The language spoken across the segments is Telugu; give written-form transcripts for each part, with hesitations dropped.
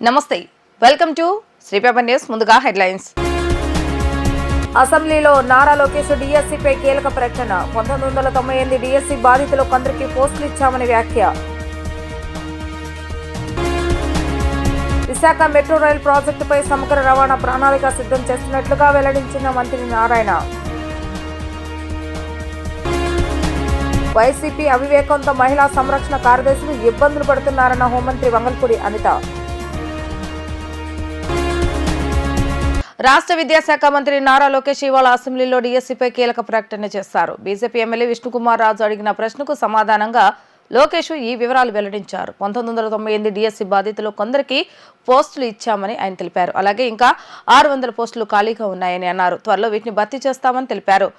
నమస్తే, వెల్కమ్ టు శ్రీపేపర్ న్యూస్. ముందుగా హెడ్లైన్స్. అసెంబ్లీలో నారా లోకేష్ డిఎస్సీపై కీలక ప్రకటన. 1998 డిఎస్సీ బాధితులు కొందరికి పోస్టులు ఇచ్చామని వ్యాఖ్య. విశాఖ మెట్రో రైల్ ప్రాజెక్టుపై సమగ్ర రవాణా ప్రణాళిక సిద్ధం చేస్తున్నట్లుగా వెల్లడించిన మంత్రి నారాయణ. వైసీపీ అవివేకంతో మహిళా సంరక్షణ కార్యదర్శులు ఇబ్బందులు పడుతున్నారన్న హోంమంత్రి వంగల్పూడి అనిత. రాష్ట్ర విద్యాశాఖ మంత్రి నారా లోకేష్ ఇవాళ అసెంబ్లీలో డిఎస్సీపై కీలక ప్రకటన చేశారు. బీజేపీ ఎమ్మెల్యే విష్ణుకుమార్ రాజు అడిగిన ప్రశ్నకు సమాధానంగా లోకేష్ ఈ వివరాలు వెల్లడించారు. 1998 డిఎస్సీ బాధితులు కొందరికి పోస్టులు ఇచ్చామని ఆయన తెలిపారు. అలాగే ఇంకా 600 పోస్టులు ఖాళీగా ఉన్నాయని అన్నారు. త్వరలో వీటిని భర్తీ చేస్తామని తెలిపారు.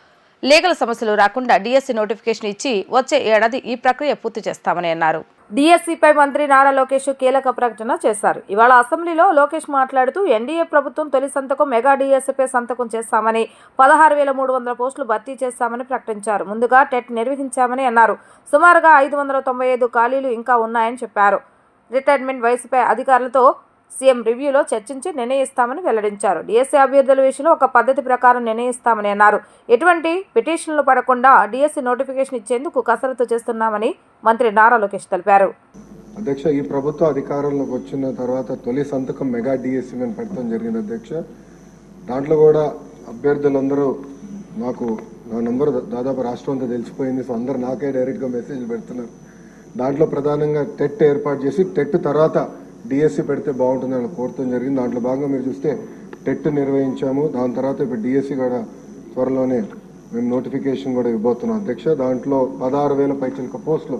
లీగల్ సమస్యలు రాకుండా డిఎస్సీ నోటిఫికేషన్ ఇచ్చి వచ్చే ఏడాది ఈ ప్రక్రియ పూర్తి చేస్తామని అన్నారు. డిఎస్సీపై మంత్రి నారా లోకేష్ కీలక ప్రకటన చేశారు. ఇవాళ అసెంబ్లీలో లోకేష్ మాట్లాడుతూ ఎన్డీఏ ప్రభుత్వం తొలి సంతకం మెగా డిఎస్సీపై సంతకం చేస్తామని, 16,300 పోస్టులు భర్తీ చేస్తామని ప్రకటించారు. ముందుగా టెట్ నిర్వహించామని అన్నారు. సుమారుగా 595 ఖాళీలు ఇంకా ఉన్నాయని చెప్పారు. రిటైర్మెంట్ వయసుపై అధికారులతో సీఎం రివ్యూలో చర్చించి నిర్ణయిస్తామని వెల్లడించారు. డిఎస్సీ అభ్యర్థుల విషయంలో ఒక పద్ధతి ప్రకారం నిర్ణయిస్తామని అన్నారు. ఎటువంటి పిటిషన్లు పడకుండా డిఎస్సీ నోటిఫికేషన్ ఇచ్చేందుకు కసరత్తు చేస్తున్నామని మంత్రి నారా లోకేష్ తెలిపారు. అధ్యక్ష, ఈ ప్రభుత్వ అధికారంలోకి వచ్చిన తర్వాత తొలి సంతకం మెగా డిఎస్సీ మీద పెడతాం జరిగింది అధ్యక్ష. దాంట్లో కూడా అభ్యర్థులందరూ నాకు నా నంబర్ దాదాపు రాష్ట్రం అంతా తెలిసిపోయింది. సో అందరూ నాకే డైరెక్ట్గా మెసేజ్ పెడుతున్నారు. దాంట్లో ప్రధానంగా టెట్ ఏర్పాటు చేసి టెట్ తర్వాత డిఎస్సీ పెడితే బాగుంటుందని కోరటం జరిగింది. దాంట్లో భాగంగా మీరు చూస్తే టెట్ నిర్వహించాము. దాని తర్వాత ఇప్పుడు డిఎస్సీ కూడా త్వరలోనే మేము నోటిఫికేషన్ కూడా ఇవ్వబోతున్నాం అధ్యక్ష. దాంట్లో 16,000 పైచిలక పోస్టులు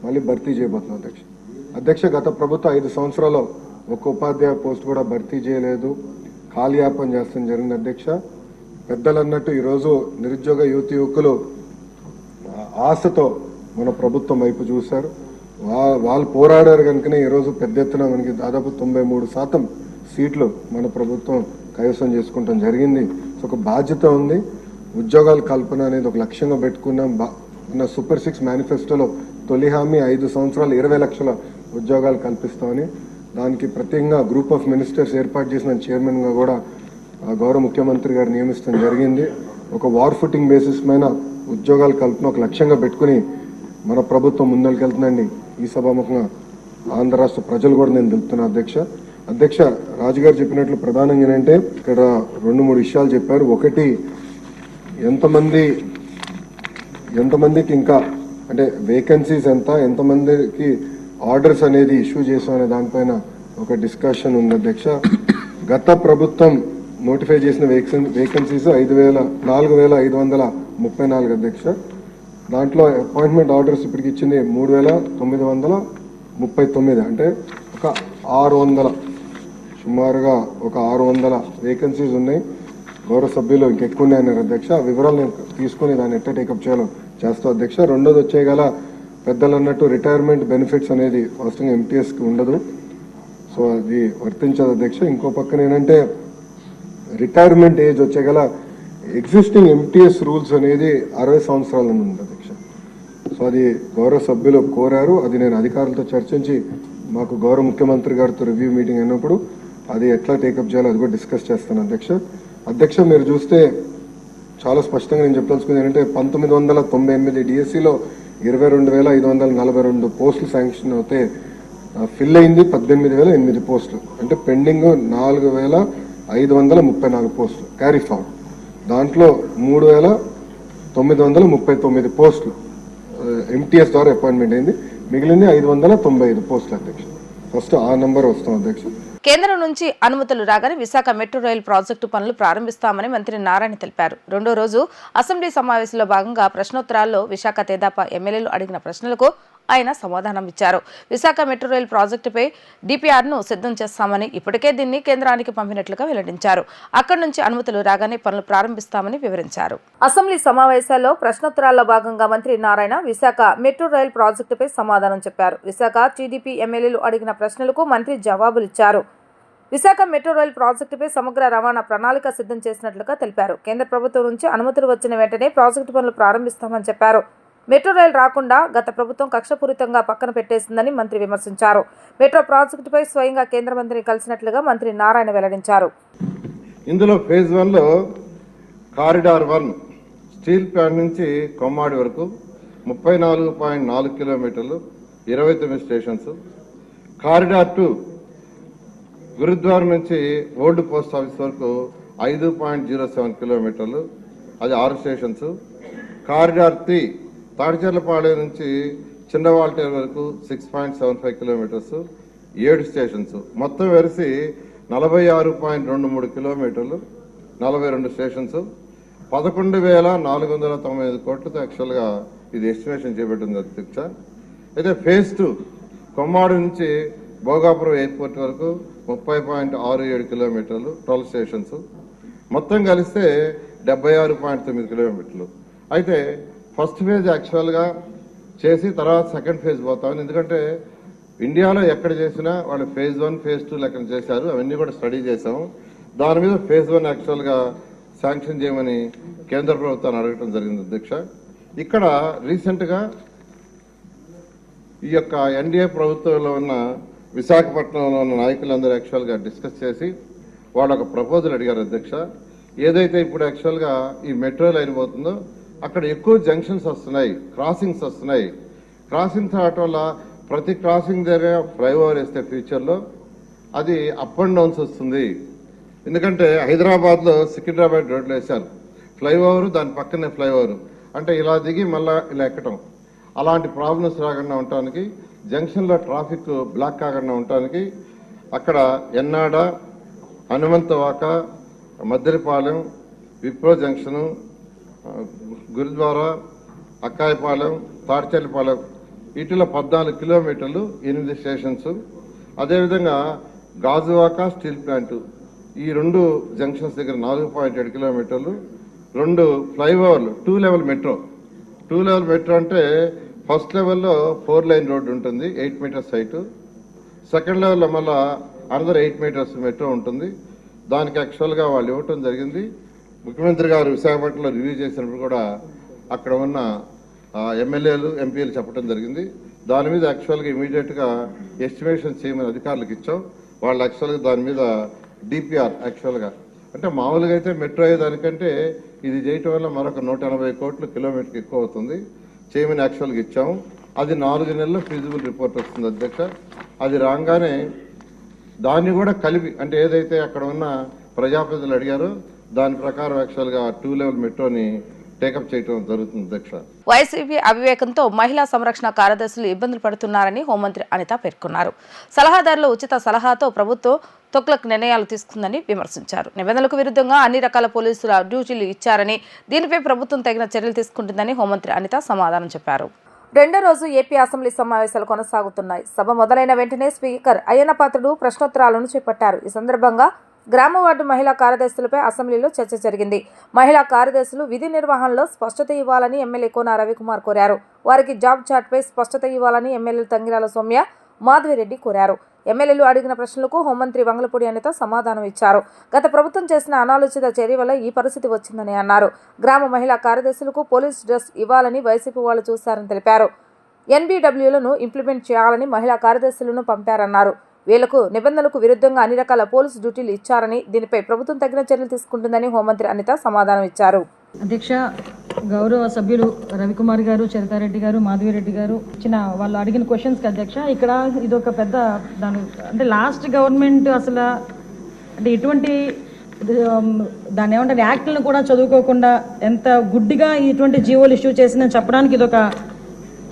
మళ్ళీ భర్తీ చేయబోతున్నాం అధ్యక్ష. గత ప్రభుత్వం 5 సంవత్సరాల్లో ఒక ఉపాధ్యాయ పోస్ట్ కూడా భర్తీ చేయలేదు, కాలయాపన చేస్తాం జరిగింది అధ్యక్ష. పెద్దలు అన్నట్టు ఈరోజు నిరుద్యోగ యువకులు ఆశతో మన ప్రభుత్వం వైపు చూశారు. వాళ్ళు పోరాడారు కనుకనే ఈరోజు పెద్ద ఎత్తున మనకి దాదాపు 93% సీట్లు మన ప్రభుత్వం కైవసం చేసుకుంటాం జరిగింది. సో ఒక బాధ్యత ఉంది. ఉద్యోగాల కల్పన అనేది ఒక లక్ష్యంగా పెట్టుకున్నాం. మన సూపర్ 6 మేనిఫెస్టోలో తొలి హామీ 5 సంవత్సరాలు 20 లక్షల ఉద్యోగాలు కల్పిస్తామని, దానికి ప్రత్యేకంగా గ్రూప్ ఆఫ్ మినిస్టర్స్ ఏర్పాటు చేసిన చైర్మన్గా కూడా గౌరవ ముఖ్యమంత్రి గారు నియమిస్తాం జరిగింది. ఒక వార్ ఫుటింగ్ బేసిస్ పైన ఉద్యోగాల కల్పన ఒక లక్ష్యంగా పెట్టుకుని మన ప్రభుత్వం ముందరికెళ్తుందండి. ఈ సభాముఖంగా ఆంధ్ర రాష్ట్ర ప్రజలు కూడా నేను తెలుపుతున్నా అధ్యక్ష. రాజుగారు చెప్పినట్లు ప్రధానంగా ఏంటంటే ఇక్కడ 2-3 విషయాలు చెప్పారు. ఒకటి, ఎంతమందికి ఇంకా అంటే వేకెన్సీస్ ఎంతమందికి ఆర్డర్స్ అనేది ఇష్యూ చేసాం అనే దానిపైన ఒక డిస్కషన్ ఉంది అధ్యక్ష. గత ప్రభుత్వం నోటిఫై చేసిన వేకెన్సీస్ 4,534 అధ్యక్ష. దాంట్లో అపాయింట్మెంట్ ఆర్డర్స్ ఇప్పటికి ఇచ్చింది 3,939. అంటే ఒక 600 సుమారుగా ఒక 600 వేకెన్సీస్ ఉన్నాయి. గౌరవ సభ్యులు ఇంకెక్కువ ఉన్నాయన్నారు అధ్యక్ష. ఆ వివరాలు నేను తీసుకుని దాన్ని ఎట్లా టేకప్ చేయాలో చేస్తాం అధ్యక్ష. రెండోది వచ్చేగల పెద్దలు అన్నట్టు రిటైర్మెంట్ బెనిఫిట్స్ అనేది ఫస్ట్గా ఎంటీఎస్కి ఉండదు. సో అది వర్తించదు అధ్యక్ష. ఇంకో పక్కన ఏంటంటే రిటైర్మెంట్ ఏజ్ వచ్చేగల ఎగ్జిస్టింగ్ ఎంటీఎస్ రూల్స్ అనేది 60 సంవత్సరాల నుండి ఉంది అధ్యక్ష. సో అది గౌరవ సభ్యులు కోరారు. అది నేను అధికారులతో చర్చించి మాకు గౌరవ ముఖ్యమంత్రి గారితో రివ్యూ మీటింగ్ అయినప్పుడు అది ఎట్లా టేకప్ చేయాలో అది కూడా డిస్కస్ చేస్తాను అధ్యక్ష. మీరు చూస్తే చాలా స్పష్టంగా నేను చెప్పదలుచుకుంది ఏంటంటే 1998 డిఎస్సీలో 22,542 పోస్టులు శాంక్షన్ అవుతే ఫిల్ అయింది 18,008 పోస్టులు. అంటే పెండింగ్ 4,534 పోస్టులు క్యారీ ఫార్వర్డ్. దాంట్లో 3,939 పోస్టులు ఎంటీఎస్ ద్వారా అపాయింట్మెంట్ అయింది. మిగిలింది 595 పోస్టులు అధ్యక్ష. ఫస్ట్ ఆ నంబర్ వస్తాం అధ్యక్ష. కేంద్రం నుంచి అనుమతులు రాగానే విశాఖ మెట్రో రైల్ ప్రాజెక్టు పనులు ప్రారంభిస్తామని మంత్రి నారాయణ తెలిపారు. రెండో రోజు అసెంబ్లీ సమావేశంలో భాగంగా ప్రశ్నోత్తరాల్లో విశాఖ తెదేపా ఎమ్మెల్యేలు అడిగిన ప్రశ్నలకు ఆయన సమాధానం ఇచ్చారు. విశాఖ మెట్రో రైల్ ప్రాజెక్టుపై డిపిఆర్ను సిద్ధం చేస్తామని, ఇప్పటికే దీన్ని కేంద్రానికి పంపినట్లుగా వెల్లడించారు. అక్కడి నుంచి అనుమతులు రాగానే పనులు ప్రారంభిస్తామని వివరించారు. అసెంబ్లీ సమావేశాల్లో ప్రశ్నోత్తరాల్లో భాగంగా మంత్రి నారాయణ విశాఖ మెట్రో రైల్ ప్రాజెక్టుపై సమాధానం చెప్పారు. విశాఖ టీడీపీ ఎమ్మెల్యేలు అడిగిన ప్రశ్నలకు మంత్రి జవాబులిచ్చారు. విశాఖ మెట్రో రైల్ ప్రాజెక్టుపై సమగ్ర రవాణా ప్రణాళిక సిద్ధం చేసినట్లుగా తెలిపారు. కేంద్ర ప్రభుత్వం నుంచి అనుమతులు వచ్చిన వెంటనే ప్రాజెక్టు పనులు ప్రారంభిస్తామని చెప్పారు. మెట్రో రైలు రాకుండా గత ప్రభుత్వం కక్షపూరితంగా పక్కన పెట్టేసిందని మంత్రి విమర్శించారు. మెట్రో ప్రాజెక్టుపై స్వయంగా కేంద్ర మంత్రిని కలిసినట్లుగా మంత్రి నారాయణ వెల్లడించారు. ఇందులో ఫేజ్ 1లో కారిడార్ 1 స్టీల్ ప్లాంట్ నుంచి కొమ్మాడి వరకు 34.4 కిలోమీటర్లు, 29 స్టేషన్స్. కారిడార్ 2 గురుద్వారం నుంచి ఓల్డ్ పోస్ట్ ఆఫీస్ వరకు 5.07 కిలోమీటర్లు, అది 6 స్టేషన్స్. కారిడార్ 3 తాడిచెర్లపాలెం నుంచి చిన్నవాల్టేరు వరకు 6.75 కిలోమీటర్స్, 7 స్టేషన్స్. మొత్తం వెరిసి 46.23 కిలోమీటర్లు, 42 స్టేషన్స్. 11,495 కోట్లతో యాక్చువల్గా ఇది ఎస్టిమేషన్ చేపట్టింది అధ్యక్ష. అయితే ఫేజ్ 2 కొమ్మాడి నుంచి భోగాపురం ఎయిర్పోర్ట్ వరకు 30.67 కిలోమీటర్లు, 12 స్టేషన్స్. మొత్తం కలిస్తే 76.9 కిలోమీటర్లు. అయితే ఫస్ట్ ఫేజ్ యాక్చువల్గా చేసి తర్వాత సెకండ్ ఫేజ్ పోతామని, ఎందుకంటే ఇండియాలో ఎక్కడ చేసినా వాళ్ళు ఫేజ్ 1, ఫేజ్ 2 లెక్కన చేశారు. అవన్నీ కూడా స్టడీ చేశాము. దాని మీద ఫేజ్ 1 యాక్చువల్గా శాంక్షన్ చేయమని కేంద్ర ప్రభుత్వాన్ని అడగటం జరిగింది అధ్యక్ష. ఇక్కడ రీసెంట్గా ఈ యొక్క ఎన్డీఏ ప్రభుత్వంలో ఉన్న విశాఖపట్నంలో ఉన్న నాయకులందరూ యాక్చువల్గా డిస్కస్ చేసి వాళ్ళు ఒక ప్రపోజల్ అడిగారు అధ్యక్ష. ఏదైతే ఇప్పుడు యాక్చువల్గా ఈ మెట్రో లైన్ పోతుందో అక్కడ ఎక్కువ జంక్షన్స్ వస్తున్నాయి, క్రాసింగ్స్ వస్తున్నాయి. క్రాసింగ్స్ రావటం వల్ల ప్రతి క్రాసింగ్ దగ్గర ఫ్లైఓవర్ వేస్తే ఫ్యూచర్లో అది అప్ అండ్ డౌన్స్ వస్తుంది. ఎందుకంటే హైదరాబాద్లో సికింద్రాబాద్ రోడ్లు వేశారు, ఫ్లైఓవర్ దాని పక్కనే ఫ్లైఓవర్, అంటే ఇలా దిగి మళ్ళా ఇలా ఎక్కటం. అలాంటి ప్రాబ్లమ్స్ రాకుండా ఉండటానికి, జంక్షన్లో ట్రాఫిక్ బ్లాక్ కాకుండా ఉండటానికి అక్కడ ఎన్నాడ, హనుమంతవాక, మద్దెలపాలెం, విప్రో జంక్షను, గురుద్వారా, అక్కాయపాలెం, తాడిచెర్లపాలెం వీటిలో 14 కిలోమీటర్లు, 8 స్టేషన్స్. అదేవిధంగా గాజువాక స్టీల్ ప్లాంటు ఈ 2 జంక్షన్స్ దగ్గర 4.7 కిలోమీటర్లు, 2 ఫ్లైఓవర్లు, 2 లెవెల్ మెట్రో. 2 లెవెల్ మెట్రో అంటే ఫస్ట్ లెవెల్లో 4 లైన్ రోడ్డు ఉంటుంది, 8 మీటర్స్ హైట్. సెకండ్ లెవెల్లో మళ్ళా అనదర్ 8 మీటర్స్ మెట్రో ఉంటుంది. దానికి యాక్చువల్గా వాళ్ళు ఇవ్వటం జరిగింది. ముఖ్యమంత్రి గారు విశాఖపట్నంలో రివ్యూ చేసినప్పుడు కూడా అక్కడ ఉన్న ఎమ్మెల్యేలు, ఎంపీలు చెప్పడం జరిగింది. దాని మీద యాక్చువల్గా ఇమీడియట్గా ఎస్టిమేషన్ చేయమని అధికారులకు ఇచ్చాం. వాళ్ళు యాక్చువల్గా దాని మీద డిపిఆర్ యాక్చువల్గా అంటే మామూలుగా అయితే మెట్రో అయ్యేదానికంటే ఇది చేయటం వల్ల మరొక 180 కోట్లు కిలోమీటర్కి ఎక్కువ అవుతుంది, చేయమని యాక్చువల్గా ఇచ్చాము. అది 4 నెలల్లో ఫీజిబుల్ రిపోర్ట్ వస్తుంది అధ్యక్ష. అది రాగానే దాన్ని కూడా కలిపి, అంటే ఏదైతే అక్కడ ఉన్న ప్రజాప్రతినిధులు అడిగారో దాని ప్రకారం యాక్చువల్గా 2 లెవెల్ మెట్రోని టేకప్ చేయడం జరుగుతుంది అధ్యక్ష. వైసీపీ అవివేకంతో మహిళా సంరక్షణ కార్యదర్శులు ఇబ్బందులు పడుతున్నారని హోంమంత్రి అనిత పేర్కొన్నారు. సలహాదారుల ఉచిత సలహాతో ప్రభుత్వం తొక్లక్ నిర్ణయాలు తీసుకుందని విమర్శించారు. నిబంధనలకు విరుద్ధంగా అన్ని రకాల పోలీసుల డ్యూటీలు ఇచ్చారని, దీనిపై ప్రభుత్వం తగిన చర్యలు తీసుకుంటుందని హోంమంత్రి అనిత సమాధానం చెప్పారు. రెండో రోజు ఏపీ అసెంబ్లీ సమావేశాలు కొనసాగుతున్నాయి. సభ మొదలైన వెంటనే స్పీకర్ అయ్యన్న పాత్రుడు ప్రశ్నోత్తరాలను చేపట్టారు. ఈ సందర్భంగా గ్రామ వార్డు మహిళా కార్యదర్శులపై అసెంబ్లీలో చర్చ జరిగింది. మహిళా కార్యదర్శులు విధి నిర్వహణలో స్పష్టత ఇవ్వాలని ఎమ్మెల్యే కోన రవికుమార్ కోరారు. వారికి జాబ్ చార్ట్పై స్పష్టత ఇవ్వాలని ఎమ్మెల్యేలు తంగిరాల సౌమ్య, మాధవిరెడ్డి కోరారు. ఎమ్మెల్యేలు అడిగిన ప్రశ్నలకు హోంమంత్రి వంగలపూడి అనిత సమాధానం ఇచ్చారు. గత ప్రభుత్వం చేసిన అనాలోచిత చర్య వల్ల ఈ పరిస్థితి వచ్చిందని అన్నారు. గ్రామ మహిళా కార్యదర్శులకు పోలీస్ డ్రెస్ ఇవ్వాలని వైసీపీ వాళ్ళు చూశారని తెలిపారు. ఎన్బిడబ్ల్యూలను ఇంప్లిమెంట్ చేయాలని మహిళా కార్యదర్శులను పంపారన్నారు. వీళ్లకు నిబంధనలకు విరుద్ధంగా అన్ని రకాల పోలీసు డ్యూటీలు ఇచ్చారని, దీనిపై ప్రభుత్వం తగిన చర్యలు తీసుకుంటుందని హోంమంత్రి అనిత సమాధానం ఇచ్చారు. అధ్యక్ష, గౌరవ సభ్యులు రవికుమార్ గారు, చరితారెడ్డి గారు, మాధవిరెడ్డి గారు ఇచ్చిన వాళ్ళు అడిగిన క్వశ్చన్స్కి అధ్యక్ష, ఇక్కడ ఇది ఒక పెద్ద దాని అంటే లాస్ట్ గవర్నమెంట్ అసలు అంటే ఇటువంటి దాన్ని ఏమంటారు యాక్ట్లను కూడా చదువుకోకుండా ఎంత గుడ్డిగా ఇటువంటి జీవోలు ఇష్యూ చేసిందని చెప్పడానికి ఇది ఒక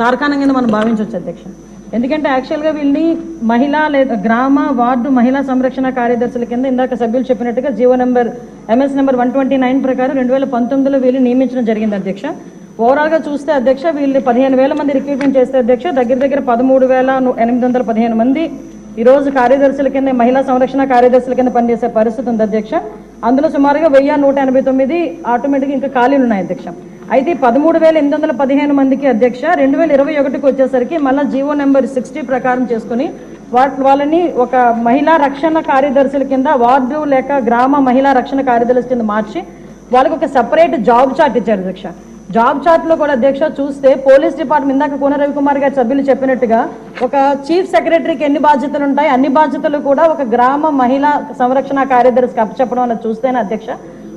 తార్కాణంగా మనం భావించవచ్చు అధ్యక్ష. ఎందుకంటే యాక్చువల్గా వీళ్ళని మహిళా లేదా గ్రామ వార్డు మహిళా సంరక్షణ కార్యదర్శుల కింద ఇందాక సభ్యులు చెప్పినట్టుగా జీవో నెంబర్ MS నెంబర్ 129 ప్రకారం 2019లో వీళ్ళు నియమించడం జరిగింది అధ్యక్ష. ఓవరాల్గా చూస్తే అధ్యక్ష వీళ్ళు 15,000 మంది రిక్రూట్మెంట్ చేస్తే అధ్యక్ష దగ్గర 13,815 మంది ఈరోజు కార్యదర్శుల కింద మహిళా సంరక్షణ కార్యదర్శుల కింద పనిచేసే పరిస్థితి ఉంది అధ్యక్ష. అందులో సుమారుగా 1,189 ఆటోమేటిక్గా ఇంకా ఖాళీలు ఉన్నాయి అధ్యక్ష. అయితే 13,815 మందికి అధ్యక్ష 2021కి వచ్చేసరికి మళ్ళీ జీవో నెంబర్ 60 ప్రకారం చేసుకుని వాళ్ళని ఒక మహిళా రక్షణ కార్యదర్శుల కింద వార్డు లేక గ్రామ మహిళా రక్షణ కార్యదర్శుల కింద మార్చి వాళ్ళకి ఒక సపరేట్ జాబ్ చార్ట్ ఇచ్చారు అధ్యక్ష. జాబ్ చార్ట్ లో కూడా అధ్యక్ష చూస్తే పోలీస్ డిపార్ట్మెంట్ ఇందాక కోన రవికుమార్ గారి సభ్యులు చెప్పినట్టుగా ఒక చీఫ్ సెక్రటరీకి ఎన్ని బాధ్యతలు ఉంటాయి అన్ని బాధ్యతలు కూడా ఒక గ్రామ మహిళా సంరక్షణ కార్యదర్శికి అప్పచెప్పడం అన్నది చూస్తేనే అధ్యక్ష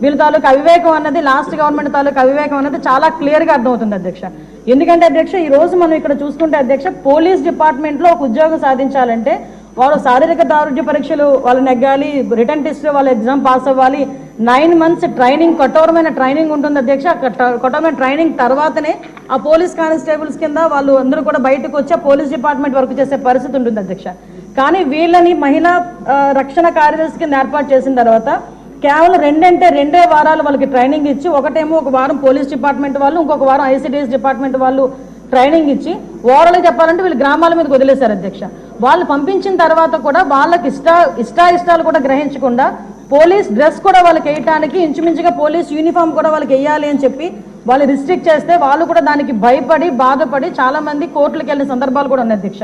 వీళ్ళ తాలూకు అవివేకం అన్నది లాస్ట్ గవర్నమెంట్ తాలూకు అవివేకం అన్నది చాలా క్లియర్ గా అర్థమవుతుంది అధ్యక్ష. ఎందుకంటే అధ్యక్ష ఈ రోజు మనం ఇక్కడ చూసుకుంటే అధ్యక్ష పోలీస్ డిపార్ట్మెంట్ లో ఒక ఉద్యోగం సాధించాలంటే వాళ్ళు శారీరక దారుఢ్య పరీక్షలు వాళ్ళు నెగ్గాలి, రిటర్న్ టెస్ట్ వాళ్ళు ఎగ్జామ్ పాస్ అవ్వాలి, 9 months ట్రైనింగ్, కఠోరమైన ట్రైనింగ్ ఉంటుంది అధ్యక్ష. కఠోరమైన ట్రైనింగ్ తర్వాతనే ఆ పోలీస్ కానిస్టేబుల్స్ కింద వాళ్ళు అందరూ కూడా బయటకు వచ్చి పోలీస్ డిపార్ట్మెంట్ వర్క్ చేసే పరిస్థితి ఉంటుంది అధ్యక్ష. కానీ వీళ్ళని మహిళా రక్షణ కార్యదర్శి కింద ఏర్పాటు చేసిన తర్వాత కేవలం 2 వారాలు వాళ్ళకి ట్రైనింగ్ ఇచ్చి, ఒకటేమో ఒక వారం పోలీస్ డిపార్ట్మెంట్ వాళ్ళు, ఇంకొక వారం ఐసిడిఎస్ డిపార్ట్మెంట్ వాళ్ళు ట్రైనింగ్ ఇచ్చి ఓవరాల్గా చెప్పాలంటే వీళ్ళు గ్రామాల మీదకి వదిలేశారు అధ్యక్ష. వాళ్ళు పంపించిన తర్వాత కూడా వాళ్ళకి ఇష్టాలు కూడా గ్రహించకుండా పోలీస్ డ్రెస్ కూడా వాళ్ళకి వేయటానికి ఇంచుమించుగా పోలీస్ యూనిఫామ్ కూడా వాళ్ళకి వేయాలి అని చెప్పి వాళ్ళు రిస్ట్రిక్ట్ చేస్తే వాళ్ళు కూడా దానికి భయపడి బాధపడి చాలా మంది కోర్టులకు వెళ్ళిన సందర్భాలు కూడా ఉన్నాయి అధ్యక్ష.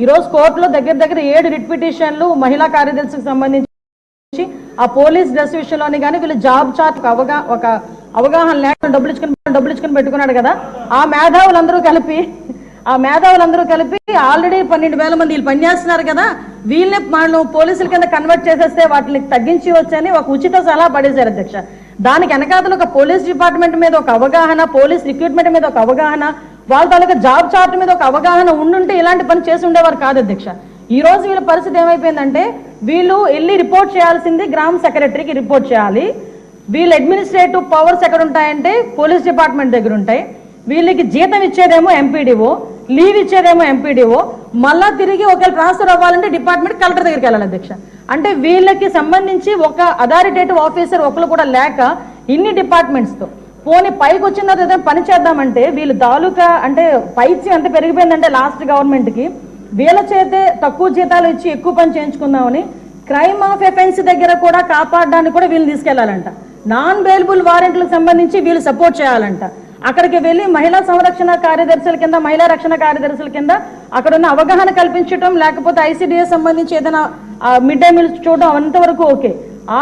ఈ రోజు కోర్టులో దగ్గర 7 రిట్ పిటిషన్లు మహిళా కార్యదర్శికి సంబంధించి ఆ పోలీస్ డ్రెస్ విషయంలోని కానీ వీళ్ళు జాబ్ చార్ట్ ఒక అవగాహన లేకుండా డబ్బులు ఇచ్చుకుని పెట్టుకున్నాడు కదా, ఆ మేధావులందరూ కలిపి ఆల్రెడీ 12,000 మంది వీళ్ళు పనిచేస్తున్నారు కదా, వీళ్ళని మనం పోలీసుల కింద కన్వర్ట్ చేసేస్తే వాటిని తగ్గించి వచ్చని ఒక ఉచిత సలహా పడేశారు అధ్యక్ష. దానికి వెనకాతలు ఒక పోలీస్ డిపార్ట్మెంట్ మీద ఒక అవగాహన, పోలీస్ రిక్రూట్మెంట్ మీద ఒక అవగాహన, వాళ్ళ తాలూకా జాబ్ చార్ట్ మీద ఒక అవగాహన ఉండుంటే ఇలాంటి పని చేసి ఉండేవారు కాదు అధ్యక్ష. ఈ రోజు వీళ్ళ పరిస్థితి ఏమైపోయిందంటే వీళ్ళు వెళ్ళి రిపోర్ట్ చేయాల్సింది గ్రామ సెక్రటరీకి రిపోర్ట్ చేయాలి. వీళ్ళ అడ్మినిస్ట్రేటివ్ పవర్స్ ఎక్కడ ఉంటాయంటే పోలీస్ డిపార్ట్మెంట్ దగ్గర ఉంటాయి. వీళ్ళకి జీతం ఇచ్చేదేమో ఎంపీడీఓ, లీవ్ ఇచ్చేదేమో ఎంపీడీఓ, మళ్ళా తిరిగి ఒకవేళ ట్రాన్స్ఫర్ అవ్వాలంటే డిపార్ట్మెంట్ కలెక్టర్ దగ్గరికి వెళ్ళాలి అధ్యక్ష. అంటే వీళ్ళకి సంబంధించి ఒక అథారిటేటివ్ ఆఫీసర్ ఒకరు కూడా లేక ఇన్ని డిపార్ట్మెంట్స్తో పోనీ పైకి వచ్చిన తర్వాత ఏదైనా పని చేద్దామంటే వీళ్ళు తాలూకా అంటే పైత్యం ఎంత పెరిగిపోయిందంటే లాస్ట్ గవర్నమెంట్కి వీళ్ళ చేతే తక్కువ జీతాలు ఇచ్చి ఎక్కువ పని చేయించుకుందామని క్రైమ్ ఆఫ్ ఎఫెన్స్ దగ్గర కూడా కాపాడడానికి కూడా వీళ్ళు తీసుకెళ్లాలంట. నాన్ బెయిలబుల్ వారెంట్లకు సంబంధించి వీళ్ళు సపోర్ట్ చేయాలంట. అక్కడికి వెళ్ళి మహిళా సంరక్షణ కార్యదర్శుల కింద, మహిళా రక్షణ కార్యదర్శుల కింద అక్కడ ఉన్న అవగాహన కల్పించడం, లేకపోతే ఐసిడిఎస్ సంబంధించి ఏదైనా మిడ్ డే మీల్స్ చూడడం అంతవరకు ఓకే.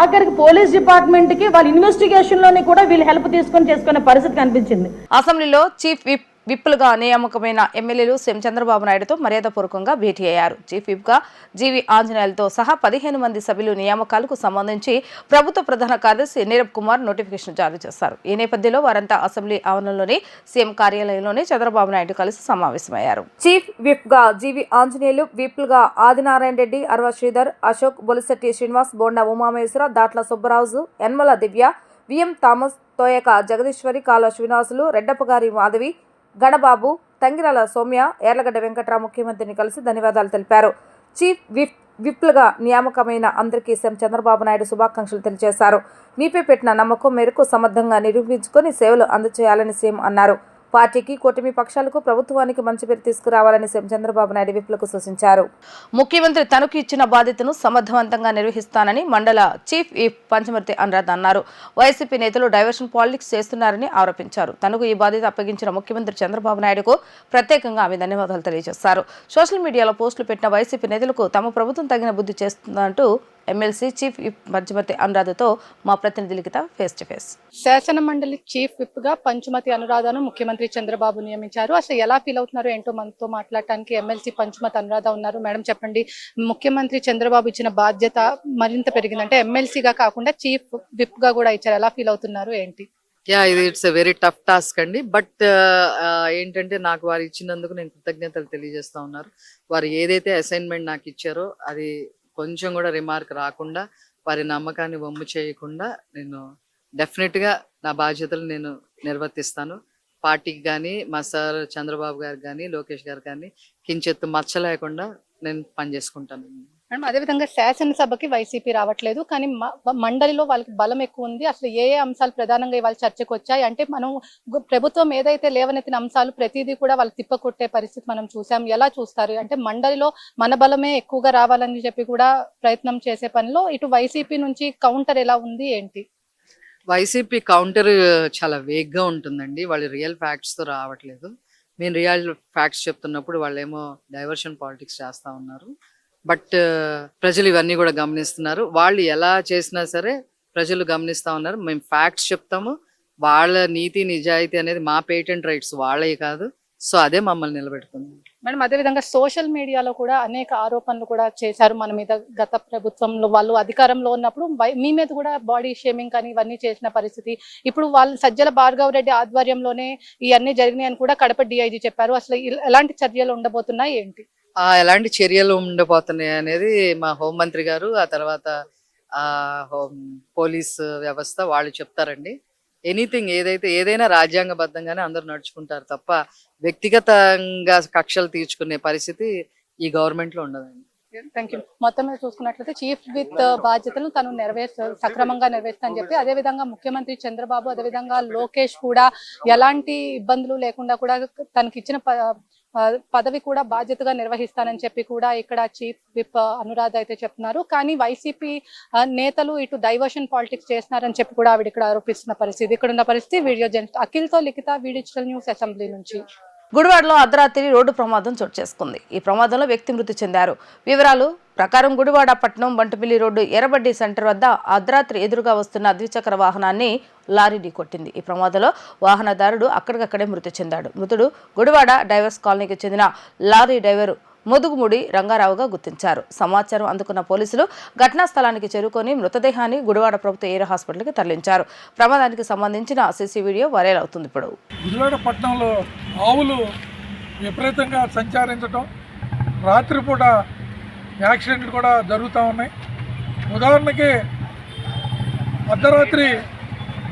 ఆఖరికి పోలీస్ డిపార్ట్మెంట్ కి వాళ్ళ ఇన్వెస్టిగేషన్ లోని కూడా వీళ్ళు హెల్ప్ తీసుకొని చేసుకునే పరిస్థితి కనిపించింది. అసెంబ్లీలో చీఫ్ విప్లుగా నియామకమైన ఎమ్మెల్యేలు సీఎం చంద్రబాబు నాయుడుతో మర్యాదపూర్వకంగా భేటీ అయ్యారు. చీఫ్ విప్గా జీవి ఆంజనేయులతో సహా 15 మంది సభ్యులు నియామకాలకు సంబంధించి ప్రభుత్వ ప్రధాన కార్యదర్శి నీరబ్ కుమార్ నోటిఫికేషన్ జారీ చేశారు. ఈ నేపథ్యంలో వారంతా అసెంబ్లీ ఆవరణలోని సీఎం కార్యాలయంలోనే చంద్రబాబు నాయుడు కలిసి సమావేశమయ్యారు. చీఫ్ విప్గా జీవి ఆంజనేయులు, విప్లుగా ఆదినారాయణ రెడ్డి, అర్వ శ్రీధర్, అశోక్, బొలిశెట్టి శ్రీనివాస్, బోండా ఉమామేశ్వర, దాట్ల సుబ్బరాజు, యన్మల దివ్య, విఎం థామస్, తోయక జగదీశ్వరి, కాలువ శ్రీనివాసులు, రెడ్డప్పగారి మాధవి, గణబాబు, తంగిరాల సౌమ్య, ఏర్లగడ్డ వెంకట్రావు ముఖ్యమంత్రిని కలిసి ధన్యవాదాలు తెలిపారు. చీఫ్ విప్లుగా నియామకమైన అందరికీ సీఎం చంద్రబాబు నాయుడు శుభాకాంక్షలు తెలియజేశారు. మీపై పెట్టిన నమ్మకం మేరకు సమర్థంగా నిరూపించుకొని సేవలు అందజేయాలని సీఎం అన్నారు. పార్టీకి, కూటమి పక్షాలకు, ప్రభుత్వానికి మంచి పేరు తీసుకురావాలని సీఎం చంద్రబాబు నాయుడు విప్లకు సూచించారు. ముఖ్యమంత్రి తనకు ఇచ్చిన బాధ్యతను సమర్థవంతంగా నిర్వహిస్తానని మండల చీఫ్ విప్ పంచమర్తి అనురాధ అన్నారు. వైసీపీ నేతలు డైవర్షన్ పాలిటిక్స్ చేస్తున్నారని ఆరోపించారు. తనకు ఈ బాధ్యత అప్పగించిన ముఖ్యమంత్రి చంద్రబాబు నాయుడుకు ప్రత్యేకంగా ఆమె ధన్యవాదాలు తెలియజేశారు. సోషల్ మీడియాలో పోస్టులు పెట్టిన వైసీపీ నేతలకు తమ ప్రభుత్వం తగిన బుద్ధి చేస్తుందంటూ ఎమ్మెల్సీ చీఫ్ విప్ పంచమతి అనురాధతో మా ప్రతినిధి లిఖిత ఫేస్ టు ఫేస్. శాసన మండలి చీఫ్ విప్ గా పంచమతి అనురాధను ముఖ్యమంత్రి చంద్రబాబు నియమించారు. అసలు ఎలా ఫీల్ అవుతున్నారు ఏంటో మనతో మాట్లాడటానికి ఎమ్మెల్సీ పంచమతి అనురాధ ఉన్నారు. మేడం చెప్పండి, ముఖ్యమంత్రి చంద్రబాబు ఇచ్చిన బాధ్యత మరింత పెరిగిందంటే ఎమ్మెల్సీగా కాకుండా చీఫ్ విప్ గా కూడా ఇచ్చారు. ఎలా ఫీల్ అవుతున్నారు ఏంటి? It's a very tough task అండి. బట్ ఏంటంటే నాకు వారు ఇచ్చినందుకు నేను కృతజ్ఞతలు తెలియజేస్తా ఉన్నారు. వారు ఏదైతే అసైన్మెంట్ నాకు ఇచ్చారో అది కొంచెం కూడా రిమార్క్ రాకుండా, వారి నమ్మకాన్ని వమ్ము చేయకుండా నేను డెఫినెట్గా నా బాధ్యతలు నేను నిర్వర్తిస్తాను. పార్టీకి కానీ, మా సార్ చంద్రబాబు గారు కానీ, లోకేష్ గారు కానీ కించెత్తు మచ్చ లేకుండా నేను పనిచేసుకుంటాను. మేడం, అదేవిధంగా శాసనసభకి వైసీపీ రావట్లేదు, కానీ మండలిలో వాళ్ళకి బలం ఎక్కువ ఉంది. అసలు ఏ అంశాలు ప్రధానంగా ఇవాళ చర్చకు వచ్చాయి అంటే మనం ప్రభుత్వం ఏదైతే లేవనెత్తిన అంశాలు ప్రతిదీ కూడా వాళ్ళు తిప్పకొట్టే పరిస్థితి మనం చూసాం. ఎలా చూస్తారు అంటే మండలిలో మన బలమే ఎక్కువగా రావాలని చెప్పి కూడా ప్రయత్నం చేసే పనిలో ఇటు వైసీపీ నుంచి కౌంటర్ ఎలా ఉంది ఏంటి? వైసీపీ కౌంటర్ చాలా వేగ్గా ఉంటుందండి. వాళ్ళు రియల్ ఫ్యాక్ట్స్ తో రావట్లేదు. మేము రియల్ ఫ్యాక్ట్స్ చెప్తున్నప్పుడు వాళ్ళేమో డైవర్షన్ పాలిటిక్స్ చేస్తా ఉన్నారు. బట్ ప్రజలు ఇవన్నీ కూడా గమనిస్తున్నారు. వాళ్ళు ఎలా చేసినా సరే ప్రజలు గమనిస్తా ఉన్నారు. మేము ఫ్యాక్ట్స్ చెప్తాము, వాళ్ళ నీతి నిజాయితీ అనేది మా పేటెంట్ రైట్స్ వాళ్ళే కాదు. సో అదే మమ్మల్ని నిలబెడుతుంది. మేడం అదేవిధంగా సోషల్ మీడియాలో కూడా అనేక ఆరోపణలు కూడా చేశారు మన మీద. గత ప్రభుత్వంలో వాళ్ళు అధికారంలో ఉన్నప్పుడు మీ మీద కూడా బాడీ షేమింగ్ కానీ ఇవన్నీ చేసిన పరిస్థితి. ఇప్పుడు వాళ్ళు సజ్జల భార్గవ్ రెడ్డి ఆధ్వర్యంలోనే ఇవన్నీ జరిగినాయని కూడా కడప డిఐజీ చెప్పారు. అసలు ఎలాంటి చర్యలు ఉండబోతున్నాయి ఏంటి? ఎలాంటి చర్యలు ఉండబోతున్నాయి అనేది మా హోంమంత్రి గారు, ఆ తర్వాత పోలీస్ వ్యవస్థ వాళ్ళు చెప్తారండి. ఎనీథింగ్ ఏదైనా రాజ్యాంగబద్ధంగానే అందరూ నడుచుకుంటారు తప్ప వ్యక్తిగతంగా కక్షలు తీర్చుకునే పరిస్థితి ఈ గవర్నమెంట్ లో ఉండదండి. Thank you. మొత్తం మీద చూసుకున్నట్లయితే చీఫ్ విత్ బాధ్యతలు తను సక్రమంగా నెరవేర్స్తానని చెప్పి, అదేవిధంగా ముఖ్యమంత్రి చంద్రబాబు, అదేవిధంగా లోకేష్ కూడా ఎలాంటి ఇబ్బందులు లేకుండా కూడా తనకి ఇచ్చిన పదవి కూడా బాధ్యతగా నిర్వహిస్తానని చెప్పి కూడా ఇక్కడ చీఫ్ విప్ అనురాధ అయితే చెప్తున్నారు. కానీ వైసీపీ నేతలు ఇటు డైవర్షన్ పాలిటిక్స్ చేస్తున్నారని చెప్పి కూడా ఆవిడ ఇక్కడ ఆరోపిస్తున్న పరిస్థితి. ఇక్కడ ఉన్న పరిస్థితి. వీడియో జర్నలిస్ట్ అఖిల్తో లిఖిత, డిజిటల్ న్యూస్, అసెంబ్లీ నుంచి. గుడివాడలో అర్ధరాత్రి రోడ్డు ప్రమాదం చోటు చేసుకుంది. ఈ ప్రమాదంలో వ్యక్తి మృతి చెందారు. వివరాలు ప్రకారం గుడివాడ పట్టణం బంటుమిల్లి రోడ్డు ఎర్రబడ్డి సెంటర్ వద్ద అర్ధరాత్రి ఎదురుగా వస్తున్న ద్విచక్ర వాహనాన్ని లారీ ఢీకొట్టింది. ఈ ప్రమాదంలో వాహనదారుడు అక్కడికక్కడే మృతి చెందాడు. మృతుడు గుడివాడ డైవర్స్ కాలనీకి చెందిన లారీ డ్రైవరు ముదుగుముడి రంగారావుగా గుర్తించారు. సమాచారం అందుకున్న పోలీసులు ఘటనా స్థలానికి చేరుకొని మృతదేహాన్ని గుడివాడ ప్రభుత్వ ఏరియా హాస్పిటల్కి తరలించారు. ప్రమాదానికి సంబంధించిన సీసీ వీడియో వైరల్ అవుతుంది. ఇప్పుడు గుడివాడ పట్టణంలో ఆవులు విపరీతంగా సంచరించడం, రాత్రిపూట యాక్సిడెంట్లు కూడా జరుగుతూ ఉన్నాయి. ఉదాహరణకి అర్ధరాత్రి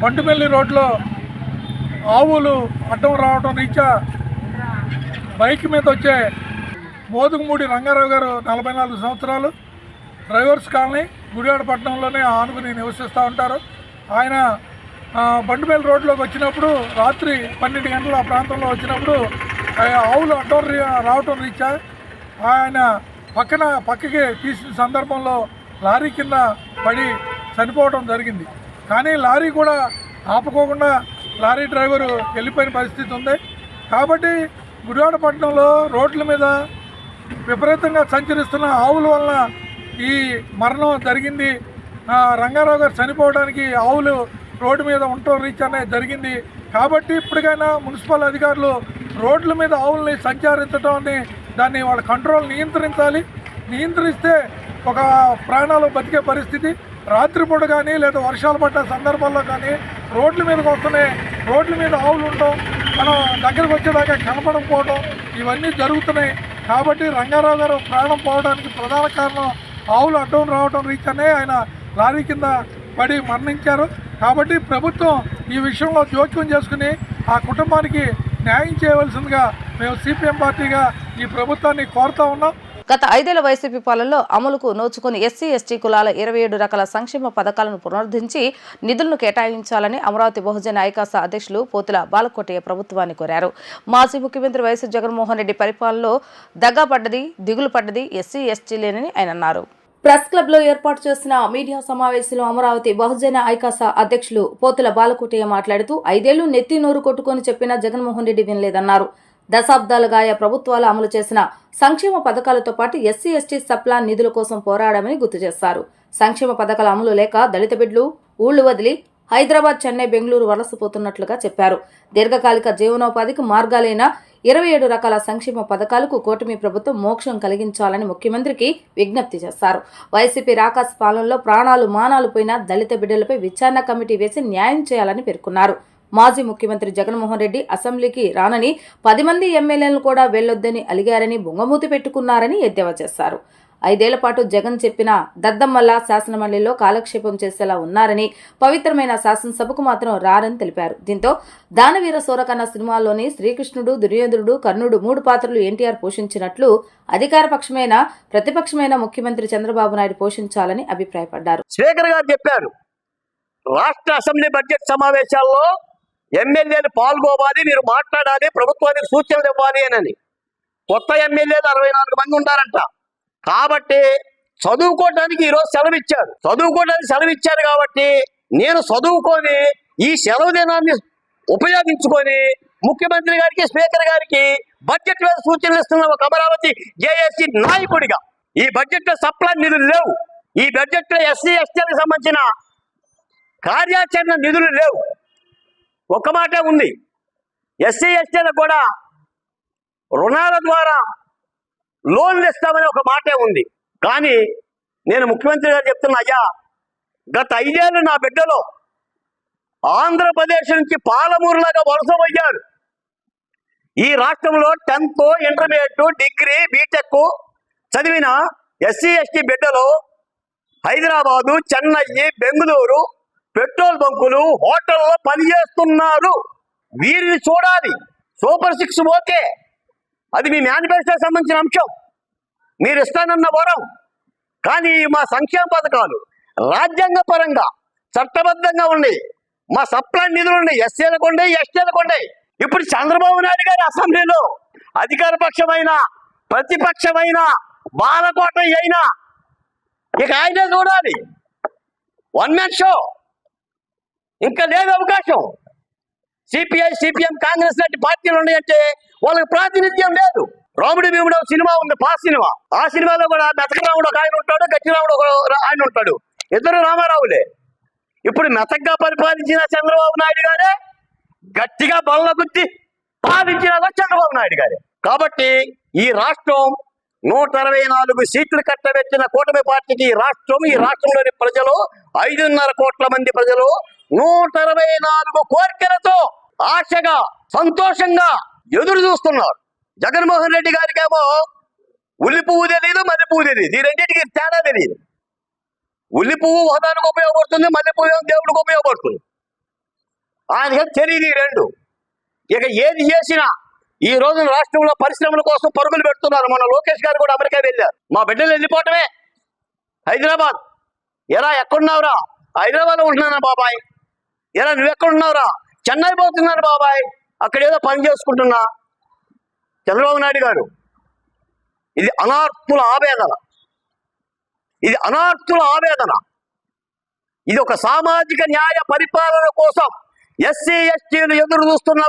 బంటుమిల్లి రోడ్లో ఆవులు అడ్డం రావడం రీత్యా బైక్ మీద వచ్చే మోదుగుమూడి రంగారావు గారు 44 సంవత్సరాలు, డ్రైవర్స్ కాలనీ గుడివాడ పట్టణంలోనే ఆనుకుని నివసిస్తూ ఉంటారు. ఆయన బంటుమిల్లి రోడ్లోకి వచ్చినప్పుడు రాత్రి 12 గంటల ఆ ప్రాంతంలో వచ్చినప్పుడు ఆవులు అడ్డం రావటం రీత్యా ఆయన పక్కకి తీసిన సందర్భంలో లారీ కింద పడి చనిపోవడం జరిగింది. కానీ లారీ కూడా ఆపుకోకుండా లారీ డ్రైవరు వెళ్ళిపోయిన పరిస్థితి ఉంది. కాబట్టి గుడివాడ పట్టణంలో రోడ్ల మీద విపరీతంగా సంచరిస్తున్న ఆవుల వలన ఈ మరణం జరిగింది. రంగారావు గారు చనిపోవడానికి ఆవులు రోడ్డు మీద ఉండటం రీత్యానే జరిగింది. కాబట్టి ఇప్పటికైనా మున్సిపల్ అధికారులు రోడ్ల మీద ఆవుల్ని సంచరించడం దాన్ని వాళ్ళ కంట్రోల్ నియంత్రిస్తే ఒక ప్రాణాలు బతికే పరిస్థితి. రాత్రిపూట కానీ లేదా వర్షాలు పడ్డ సందర్భాల్లో కానీ రోడ్ల మీదకి వస్తున్నాయి, రోడ్ల మీద ఆవులు ఉండటం, మనం దగ్గరకు వచ్చేదాకా కనపడకపోవడం ఇవన్నీ జరుగుతున్నాయి. కాబట్టి రంగారావు గారు ప్రాణం పోవడానికి ప్రధాన కారణం ఆవులు అడ్డం రావడం రీత్యానే ఆయన లారీ కింద పడి మరణించారు. కాబట్టి ప్రభుత్వం ఈ విషయంలో జోక్యం చేసుకుని ఆ కుటుంబానికి న్యాయం చేయవలసిందిగా మేము సిపిఎం పార్టీగా ఈ ప్రభుత్వాన్ని కోరుతా ఉన్నాం. గత 5 ఏళ్ల వైసీపీ పాలనలో అమలుకు నోచుకుని ఎస్సీ ఎస్టీ కులాల 27 రకాల సంక్షేమ పథకాలను పునరుద్ధరించి నిధులను కేటాయించాలని అమరావతి బహుజన ఐకాస అధ్యక్షులు పోతుల బాలకోటయ్య ప్రభుత్వాన్ని కోరారు. మాజీ ముఖ్యమంత్రి వైఎస్ జగన్మోహన్ రెడ్డి పరిపాలనలో దగ్గపడ్డది, దిగులు పడ్డది ఎస్సీ ఎస్టీలేనని ఆయన అన్నారు. ప్రెస్ క్లబ్ లో ఏర్పాటు చేసిన మీడియా సమావేశంలో అమరావతి బహుజన ఐకాస అధ్యక్షులు పోతుల బాలకోటయ్య మాట్లాడుతూ 5 ఏళ్లు నెత్తి నోరు కొట్టుకొని చెప్పినా జగన్మోహన్ రెడ్డి వినలేదన్నారు. దశాబ్దాలుగా ఆయా ప్రభుత్వాలు అమలు చేసిన సంక్షేమ పథకాలతో పాటు ఎస్సీ ఎస్టీ సప్లాన్ నిధుల కోసం పోరాడామని గుర్తు చేశారు. సంక్షేమ పథకాల అమలు లేక దళిత బిడ్డలు ఊళ్లు వదిలి హైదరాబాద్, చెన్నై, బెంగళూరు వలసపోతున్నట్లుగా చెప్పారు. దీర్ఘకాలిక జీవనోపాధికి మార్గాలైన 27 రకాల సంక్షేమ పథకాలకు కూటమి ప్రభుత్వం మోక్షం కలిగించాలని ముఖ్యమంత్రికి విజ్ఞప్తి చేశారు. వైసీపీ రాకాస్ పాలనలో ప్రాణాలు మానాలు పోయిన దళిత బిడ్డలపై విచారణ కమిటీ వేసి న్యాయం చేయాలని పేర్కొన్నారు. మాజీ ముఖ్యమంత్రి జగన్మోహన్ రెడ్డి అసెంబ్లీకి రానని 10 మంది ఎమ్మెల్యేలను కూడా వెళ్లొద్దని అలిగారని బొంగమూతి పెట్టుకున్నారని ఎద్దేవా చేశారు. 5 ఏళ్ల పాటు జగన్ చెప్పిన దద్దమ్మల్లా శాసనమండలిలో కాలక్షేపం చేసేలా ఉన్నారని, పవిత్రమైన శాసనసభకు మాత్రం రారని తెలిపారు. దీంతో దానవీర సూరకన్న సినిమాలోని శ్రీకృష్ణుడు, దుర్యోధనుడు, కర్ణుడు 3 పాత్రలు ఎన్టీఆర్ పోషించినట్లు అధికార పక్షమైన ప్రతిపక్షమైన ముఖ్యమంత్రి చంద్రబాబు నాయుడు పోషించాలని అభిప్రాయపడ్డారు. స్పీకర్ గారు చెప్పారు, రాష్ట్ర అసెంబ్లీ బడ్జెట్ సమావేశాల్లో ఎమ్మెల్యేలు పాల్గొవాలి, మీరు మాట్లాడాలి, ప్రభుత్వానికి సూచనలు ఇవ్వాలి అని. కొత్త ఎమ్మెల్యేలు 64 మంది ఉన్నారంట. కాబట్టి చదువుకోవడానికి ఈరోజు సెలవు ఇచ్చారు కాబట్టి నేను చదువుకొని ఈ సెలవు దినాన్ని ఉపయోగించుకొని ముఖ్యమంత్రి గారికి, స్పీకర్ గారికి బడ్జెట్ మీద సూచనలు ఇస్తున్న ఒక అమరావతి జేఏసీ నాయకుడిగా ఈ బడ్జెట్ లో సప్లై నిధులు లేవు, ఈ బడ్జెట్ లో ఎస్సీ ఎస్టీలకు సంబంధించిన కార్యాచరణ నిధులు లేవు. ఒక్క మాటే ఉంది, ఎస్సీ ఎస్టీలకు కూడా రుణాల ద్వారా లోన్లు ఇస్తామని ఒక మాటే ఉంది. కానీ నేను ముఖ్యమంత్రి గారు చెప్తున్నా, అయ్యా గత 5 ఏళ్ళు నా బిడ్డలో ఆంధ్రప్రదేశ్ నుంచి పాలమూరులాగా వలస పోయారు. ఈ రాష్ట్రంలో 10th, ఇంటర్మీడియట్, డిగ్రీ, బీటెక్ చదివిన ఎస్సీ ఎస్టీ బిడ్డలు హైదరాబాదు, చెన్నై, బెంగళూరు పెట్రోల్ బంకులు, హోటల్లో పనిచేస్తున్నారు. వీరిని చూడాలి. సూపర్ 6 ఓకే, అది మీ మేనిఫెస్టో సంబంధించిన అంశం, మీరు ఇస్తానన్న వరం. కానీ మా సంక్షేమ పథకాలు రాజ్యాంగ పరంగా చట్టబద్ధంగా ఉన్నాయి. మా సప్లాన్ నిధులు ఉన్నాయి, ఎస్సీలకు ఉన్నాయి, ఎస్టీలకు ఉన్నాయి. ఇప్పుడు చంద్రబాబు నాయుడు గారి అసెంబ్లీలో అధికార పక్షమైన ప్రతిపక్షమైన బాలకోట అయినా ఇక ఆయనే చూడాలి. 1 మ్యాన్ షో, ఇంకా లేదు అవకాశం. సిపిఐ, సిపిఎం, కాంగ్రెస్ లాంటి పార్టీలు ఉన్నాయంటే వాళ్ళకి ప్రాతినిధ్యం లేదు. రాముడి భీముడు సినిమా ఉంది, పాస్ సినిమా. ఆ సినిమాలో కూడా మెతక రాముడు ఒక ఆయన ఉంటాడు, గట్టి రాముడు ఒక ఆయన ఉంటాడు, ఇద్దరు రామారావులే. ఇప్పుడు మెతగ్గా పరిపాలించిన చంద్రబాబు నాయుడు గారే, గట్టిగా బల్ల గుద్ది పాలించిన చంద్రబాబు నాయుడు గారే. కాబట్టి ఈ రాష్ట్రం 124 సీట్లు కట్టబెట్టిన కూటమి పార్టీకి ఈ రాష్ట్రంలోని ప్రజలు 5.5 కోట్ల మంది ప్రజలు 124 కోరికలతో ఆశగా సంతోషంగా ఎదురు చూస్తున్నారు. జగన్మోహన్ రెడ్డి గారికేమో ఉల్లి పువ్వు తెలియదు, మల్లె పువ్వు తెలియదు. ఈ రెండింటికి తేడా తెలియదు. ఉల్లి పువ్వు హోదానికి ఉపయోగపడుతుంది, మల్లె పువ్వు దేవుడికి ఉపయోగపడుతుంది. ఆయనకి తెలియదు ఈ రెండు. ఇక ఏది చేసినా ఈ రోజు రాష్ట్రంలో పరిశ్రమల కోసం పరుగులు పెడుతున్నారు. మన లోకేష్ గారు కూడా అమెరికా వెళ్ళారు. మా బిడ్డలు వెళ్ళిపోవటమే హైదరాబాద్. ఎరా ఎక్కడున్నావురా? హైదరాబాద్లో ఉంటున్నానా బాబాయ్. ఎరా నువ్వెక్కడున్నావురా? చెన్నై పోతున్నాను బాబాయ్, అక్కడ ఏదో పని చేసుకుంటున్నా. చంద్రబాబు నాయుడు గారు, ఇది అనార్తుల ఆవేదన, ఇది అనార్తుల ఆవేదన. ఇది ఒక సామాజిక న్యాయ పరిపాలన కోసం ఎస్సీ ఎస్టీలు ఎదురు చూస్తున్న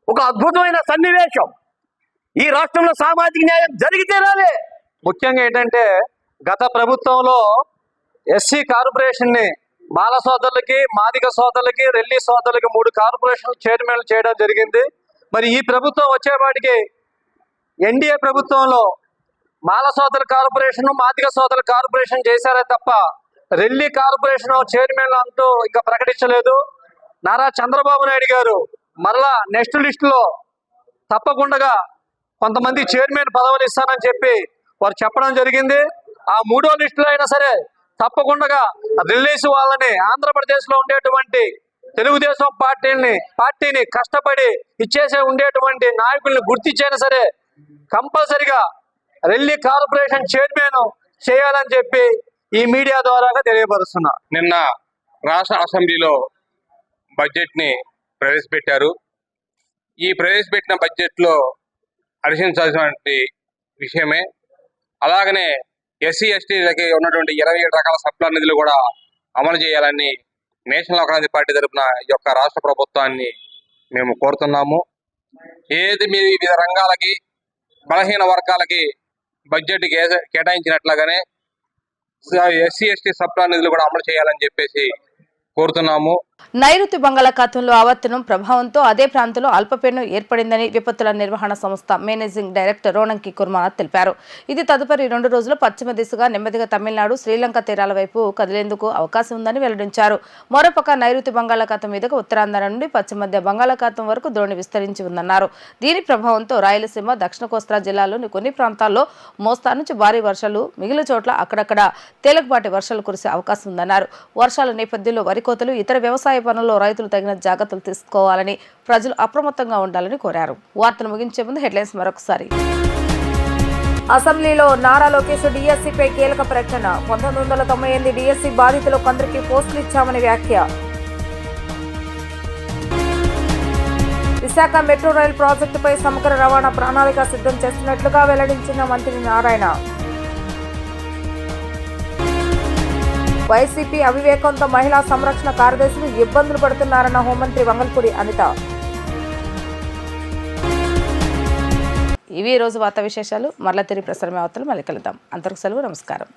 ఒక అద్భుతమైన సన్నివేశం. ఈ రాష్ట్రంలో సామాజిక న్యాయం జరిగితేరాలే. ముఖ్యంగా ఏంటంటే గత ప్రభుత్వంలో ఎస్సీ కార్పొరేషన్ని బాల సోదరులకి, మాదిగ సోదరులకి, రెల్లి సోదరులకి 3 కార్పొరేషన్లు చైర్మన్లు చేయడం జరిగింది. మరి ఈ ప్రభుత్వం వచ్చేవాటికి ఎన్డీఏ ప్రభుత్వంలో మాల సోదరుల కార్పొరేషన్, మాదిగ సోదరుల కార్పొరేషన్ చేశారే తప్ప రెల్లి కార్పొరేషన్ చైర్మన్లు అంటూ ఇంకా ప్రకటించలేదు. నారా చంద్రబాబు నాయుడు గారు మరలా నెక్స్ట్ లిస్టులో తప్పకుండా కొంతమంది చైర్మన్ పదవులు ఇస్తానని చెప్పి వారు చెప్పడం జరిగింది. ఆ 3వ లిస్టులో అయినా సరే తప్పకుండా రిలీజ్ వాళ్ళని, ఆంధ్రప్రదేశ్లో ఉండేటువంటి తెలుగుదేశం పార్టీని కష్టపడి ఇచ్చేసే ఉండేటువంటి నాయకుల్ని గుర్తించైనా సరే కంపల్సరిగా రెల్లి కార్పొరేషన్ చైర్మన్ చేయాలని చెప్పి ఈ మీడియా ద్వారా తెలియపరుస్తున్నా. నిన్న రాష్ట్ర అసెంబ్లీలో బడ్జెట్ని ప్రవేశపెట్టారు. ఈ ప్రవేశపెట్టిన బడ్జెట్లో హర్షించాల్సినటువంటి విషయమే. అలాగనే ఎస్సీ ఎస్టీలకి ఉన్నటువంటి 27 రకాల సప్లాన్ నిధులు కూడా అమలు చేయాలని నేషనల్ కాంగ్రెస్ పార్టీ తరఫున ఈ యొక్క రాష్ట్ర ప్రభుత్వాన్ని మేము కోరుతున్నాము. ఏది మీ వివిధ రంగాలకి, బలహీన వర్గాలకి బడ్జెట్ కేటాయించినట్లుగానే ఎస్సీ ఎస్టీ సప్లాన్ నిధులు కూడా అమలు చేయాలని చెప్పేసి కోరుతున్నాము. నైరుతి బంగాళాఖాతంలో ఆవర్తనం ప్రభావంతో అదే ప్రాంతంలో అల్పపీడనం ఏర్పడిందని విపత్తుల నిర్వహణ సంస్థ మేనేజింగ్ డైరెక్టర్ రోనంకి కుర్మా తెలిపారు. ఇది తదుపరి 2 రోజులు పశ్చిమ దిశగా నెమ్మదిగా తమిళనాడు, శ్రీలంక తీరాల వైపు కదిలేందుకు అవకాశం ఉందని వెల్లడించారు. మరోపక్క నైరుతి బంగాళాఖాతం మీదుగా ఉత్తరాంధ్ర నుండి పశ్చిమ మధ్య బంగాళాఖాతం వరకు ద్రోణి విస్తరించి ఉందన్నారు. దీని ప్రభావంతో రాయలసీమ, దక్షిణ కోస్తా జిల్లాలోని కొన్ని ప్రాంతాల్లో మోస్తారు నుంచి భారీ వర్షాలు, మిగిలిన చోట్ల అక్కడక్కడ తేలికపాటి వర్షాలు కురిసే అవకాశం ఉందన్నారు. వర్షాల నేపథ్యంలో వరి కోతలు, ఇతర వ్యవసాయ పనుల్లో రైతులు తగిన జాగ్రత్తలు తీసుకోవాలని, ప్రజలు అప్రమత్తంగా ఉండాలని కోరారు. వార్తలు ముగించే ముందు హెడ్లైన్స్ మరొకసారి. అసెంబ్లీలో నారా లోకేష్ డిఎస్సీపై కీలక ప్రకటన. 1998 డిఎస్సీ బాధితులు కొందరికి పోస్టులు ఇచ్చామని వ్యాఖ్య. విశాఖ మెట్రో రైల్ ప్రాజెక్టుపై సమగ్ర రవాణా ప్రణాళిక సిద్ధం చేస్తున్నట్లుగా వెల్లడించిన మంత్రి నారాయణ. వైసీపీ అవివేకంతో మహిళా సంరక్షణ కార్యదర్శులు ఇబ్బందులు పడుతున్నారన్న హోంమంత్రి వంగల్పూడి అనిత. ఇవి రోజు వార్తా విశేషాలు. మరలా తిరిగి ప్రసారమే వార్తలు మళ్ళీ కలుద్దాం. అంతవరకు సెలవు. నమస్కారం.